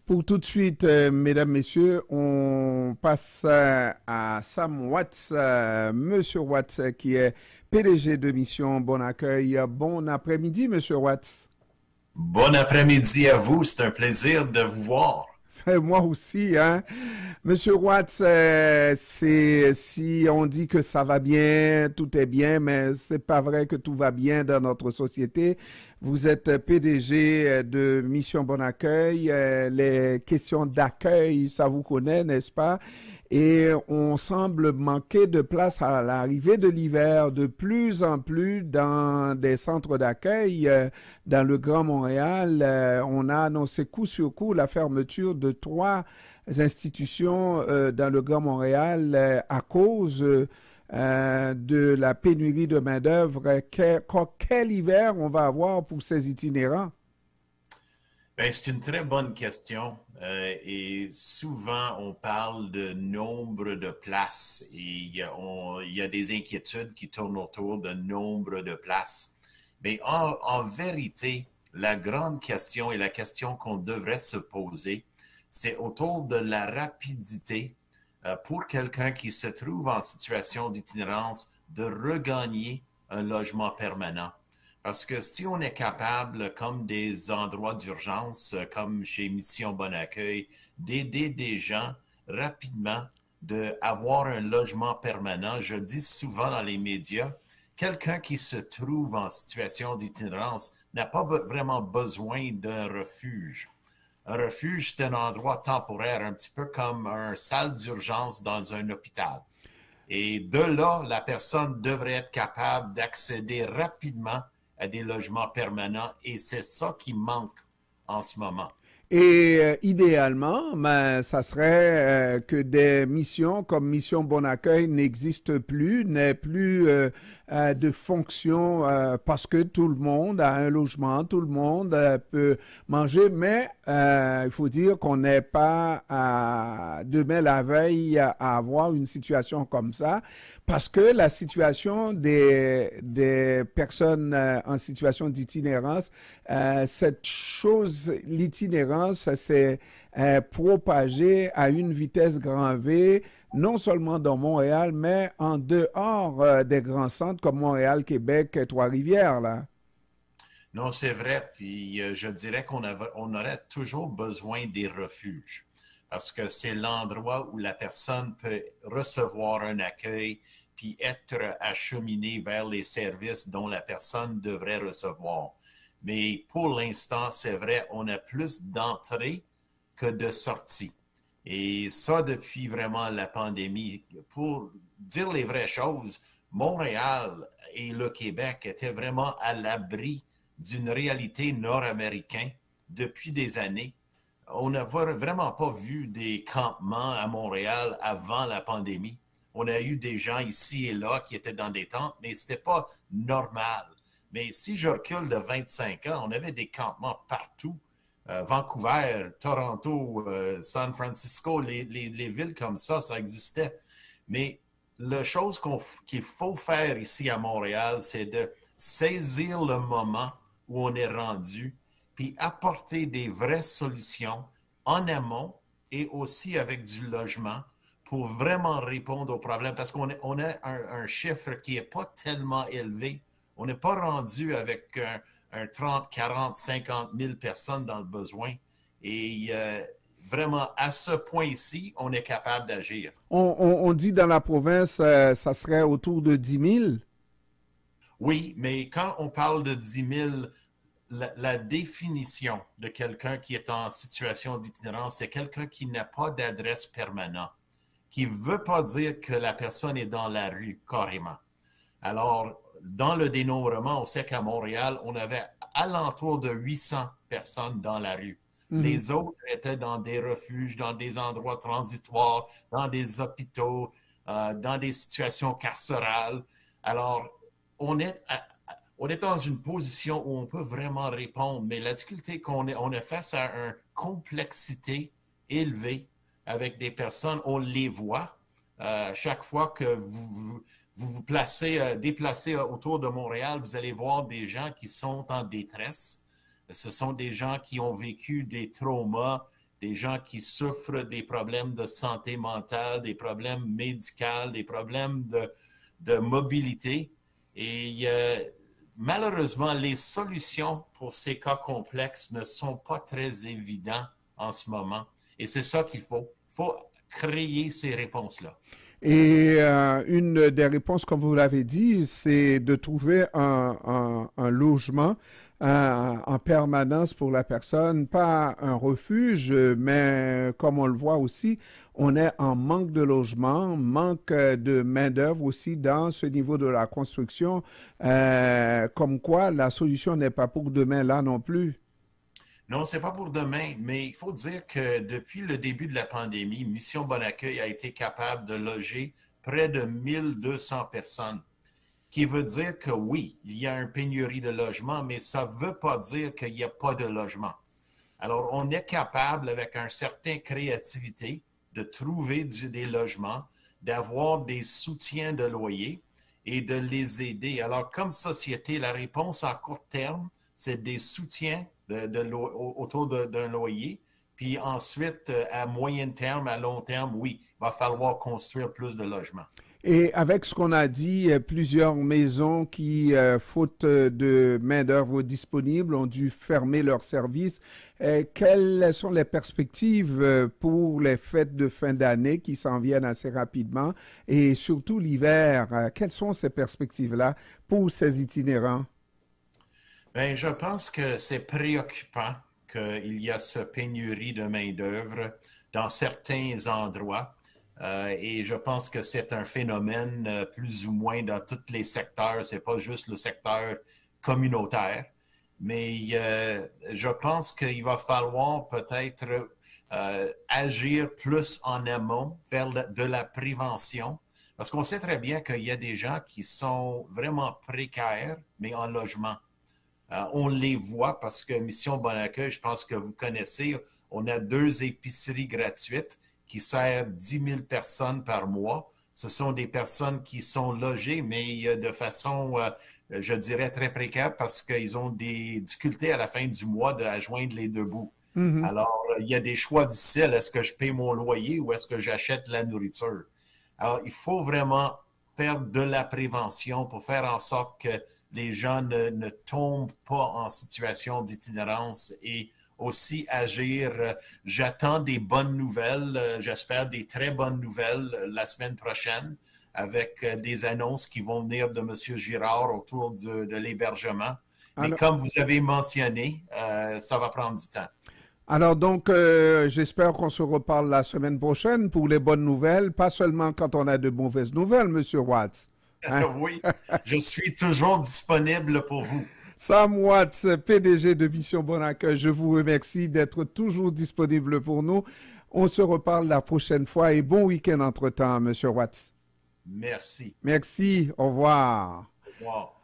Pour tout de suite, mesdames, messieurs, on passe à Sam Watts, Monsieur Watts, qui est PDG de Mission Bon Accueil. Bon après-midi, Monsieur Watts. Bon après-midi à vous, c'est un plaisir de vous voir. Moi aussi, hein. Monsieur Watts, c'est si on dit que ça va bien, tout est bien, mais c'est pas vrai que tout va bien dans notre société. Vous êtes PDG de Mission Bon Accueil. Les questions d'accueil, ça vous connaît, n'est-ce pas? Et on semble manquer de place à l'arrivée de l'hiver de plus en plus dans des centres d'accueil. Dans le Grand Montréal, on a annoncé coup sur coup la fermeture de 3 institutions dans le Grand Montréal à cause de la pénurie de main-d'œuvre. Quel hiver on va avoir pour ces itinérants? Ben, c'est une très bonne question et souvent on parle de nombre de places et il y a des inquiétudes qui tournent autour de nombre de places. Mais en vérité, la grande question et la question qu'on devrait se poser, c'est autour de la rapidité pour quelqu'un qui se trouve en situation d'itinérance de regagner un logement permanent. Parce que si on est capable, comme des endroits d'urgence, comme chez Mission Bon Accueil, d'aider des gens rapidement d'avoir un logement permanent, je dis souvent dans les médias, quelqu'un qui se trouve en situation d'itinérance n'a pas vraiment besoin d'un refuge. Un refuge, c'est un endroit temporaire, un petit peu comme une salle d'urgence dans un hôpital. Et de là, la personne devrait être capable d'accéder rapidement à des logements permanents et c'est ça qui manque en ce moment. Et idéalement, ben, ça serait que des missions comme Mission Bon Accueil n'existent plus, n'aient plus de fonction parce que tout le monde a un logement, tout le monde peut manger, mais il faut dire qu'on n'est pas demain la veille à avoir une situation comme ça parce que la situation des personnes en situation d'itinérance, cette chose, l'itinérance, s'est propagée à une vitesse grand V, non seulement dans Montréal, mais en dehors des grands centres comme Montréal, Québec, Trois-Rivières, là. Non, c'est vrai. Puis je dirais on aurait toujours besoin des refuges parce que c'est l'endroit où la personne peut recevoir un accueil puis être acheminée vers les services dont la personne devrait recevoir. Mais pour l'instant, c'est vrai, on a plus d'entrées que de sorties. Et ça, depuis vraiment la pandémie, pour dire les vraies choses, Montréal et le Québec étaient vraiment à l'abri d'une réalité nord-américaine depuis des années. On n'a vraiment pas vu des campements à Montréal avant la pandémie. On a eu des gens ici et là qui étaient dans des tentes, mais ce n'était pas normal. Mais si je recule de 25 ans, on avait des campements partout. Vancouver, Toronto, San Francisco, les villes comme ça existait. Mais la chose qu'il faut faire ici à Montréal, c'est de saisir le moment où on est rendu, puis apporter des vraies solutions en amont et aussi avec du logement pour vraiment répondre aux problèmes. Parce on a un chiffre qui n'est pas tellement élevé. On n'est pas rendu avec un 30, 40, 50 000 personnes dans le besoin. Et vraiment, à ce point-ci, on est capable d'agir. On dit dans la province, ça serait autour de 10 000. Oui, mais quand on parle de 10 000, la définition de quelqu'un qui est en situation d'itinérance, c'est quelqu'un qui n'a pas d'adresse permanente, qui ne veut pas dire que la personne est dans la rue carrément. Alors, dans le dénombrement, on sait qu'à Montréal, on avait alentour de 800 personnes dans la rue. Mhm. Les autres étaient dans des refuges, dans des endroits transitoires, dans des hôpitaux, dans des situations carcérales. Alors, on est, on est dans une position où on peut vraiment répondre, mais la difficulté on est face à une complexité élevée avec des personnes, on les voit. Chaque fois que vous placez, déplacez autour de Montréal, vous allez voir des gens qui sont en détresse. Ce sont des gens qui ont vécu des traumas, des gens qui souffrent des problèmes de santé mentale, des problèmes médicaux, des problèmes de mobilité. Et malheureusement, les solutions pour ces cas complexes ne sont pas très évidentes en ce moment. Et c'est ça qu'il faut. Il faut créer ces réponses-là. Et une des réponses, comme vous l'avez dit, c'est de trouver un logement en permanence pour la personne, pas un refuge, mais comme on le voit aussi, on est en manque de logement, manque de main-d'œuvre aussi dans ce niveau de la construction, comme quoi la solution n'est pas pour demain là non plus. Non, c'est pas pour demain, mais il faut dire que depuis le début de la pandémie, Mission Bon Accueil a été capable de loger près de 1200 personnes, qui veut dire que oui, il y a une pénurie de logement, mais ça ne veut pas dire qu'il n'y a pas de logement. Alors, on est capable, avec une certaine créativité, de trouver des logements, d'avoir des soutiens de loyer et de les aider. Alors, comme société, la réponse à court terme, c'est des soutiens autour d'un loyer. Puis ensuite, à moyen terme, à long terme, oui, il va falloir construire plus de logements. Et avec ce qu'on a dit, plusieurs maisons qui, faute de main-d'œuvre disponible, ont dû fermer leurs services. Quelles sont les perspectives pour les fêtes de fin d'année qui s'en viennent assez rapidement et surtout l'hiver? Quelles sont ces perspectives-là pour ces itinérants? Bien, je pense que c'est préoccupant qu'il y a cette pénurie de main-d'œuvre dans certains endroits. Et je pense que c'est un phénomène plus ou moins dans tous les secteurs. C'est pas juste le secteur communautaire. Mais je pense qu'il va falloir peut-être agir plus en amont, faire de la prévention. Parce qu'on sait très bien qu'il y a des gens qui sont vraiment précaires, mais en logement. On les voit parce que Mission Bon Accueil, je pense que vous connaissez, on a 2 épiceries gratuites qui servent 10 000 personnes par mois. Ce sont des personnes qui sont logées, mais de façon, je dirais, très précaire parce qu'ils ont des difficultés à la fin du mois de joindre les deux bouts. Mhm. Alors, il y a des choix difficiles. Est-ce que je paye mon loyer ou est-ce que j'achète la nourriture? Alors, il faut vraiment faire de la prévention pour faire en sorte que les gens ne tombent pas en situation d'itinérance et aussi agir. J'attends des bonnes nouvelles, j'espère des très bonnes nouvelles la semaine prochaine avec des annonces qui vont venir de M. Girard autour de l'hébergement. Mais Alors, comme vous avez mentionné, ça va prendre du temps. alors donc, j'espère qu'on se reparle la semaine prochaine pour les bonnes nouvelles, pas seulement quand on a de mauvaises nouvelles, Monsieur Watts. Hein? Oui, je suis toujours disponible pour vous. Sam Watts, PDG de Mission Bon Accueil, je vous remercie d'être toujours disponible pour nous. On se reparle la prochaine fois et bon week-end entre-temps, Monsieur Watts. Merci. Merci, au revoir. Au revoir.